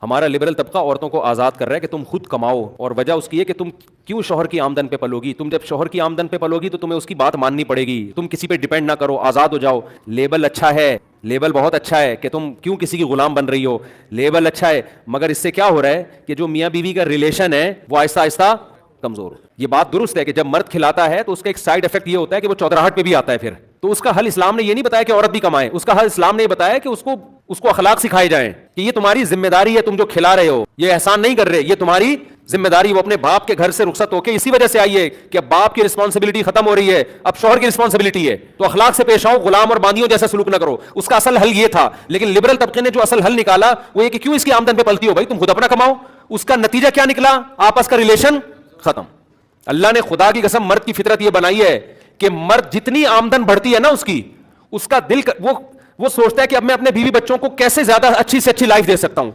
हमारा लिबरल तबका औरतों को आज़ाद कर रहा है कि तुम खुद कमाओ, और वजह उसकी है कि तुम क्यों शौहर की आमदन पे पलोगी। तुम जब शौहर की आमदन पे पलोगी तो तुम्हें उसकी बात माननी पड़ेगी, तुम किसी पे डिपेंड ना करो, आज़ाद हो जाओ। लेबल अच्छा है, लेबल बहुत अच्छा है कि तुम क्यों किसी की गुलाम बन रही हो, लेबल अच्छा है, मगर इससे क्या हो रहा है कि जो मियाँ बीवी का रिलेशन है वो आहिस्ता आहिस्ता कमजोर। ये बात दुरुस्त है कि जब मर्द खिलाता है तो उसका एक साइड इफेक्ट ये होता है कि वो चौधराहट पे भी आता है फिर। तो उसका हल इस्लाम ने ये नहीं बताया कि औरत भी कमाए, उसका हल इस्लाम ने ये बताया कि उसको उसको अखलाक सिखाए जाएं कि ये तुम्हारी जिम्मेदारी है, तुम जो खिला रहे हो ये एहसान नहीं कर रहे, ये तुम्हारी जिम्मेदारी। वो अपने बाप के घर से रुखसत होकर इसी वजह से आई है कि अब बाप की रिस्पॉन्सिबिलिटी खत्म हो रही है, अब शौहर की रिस्पॉन्सिबिलिटी है, तो अखलाक से पेश आओ, गुलाम और बांदियों जैसा सलूक ना करो। उसका असल हल ये था, लेकिन लिबरल तबके ने जो असल हल निकाला वो ये कि क्यों इसकी आमदन पे पलती हो भाई, तुम खुद अपना कमाओ। उसका नतीजा क्या निकला, आपस का रिलेशन खत्म। अल्लाह ने खुदा की कसम मर्द की फितरत यह बनाई है कि मर्द जितनी आमदन बढ़ती है ना उसकी, उसका दिल वो सोचता है कि अब मैं अपने बीवी बच्चों को कैसे ज्यादा अच्छी से अच्छी लाइफ दे सकता हूं।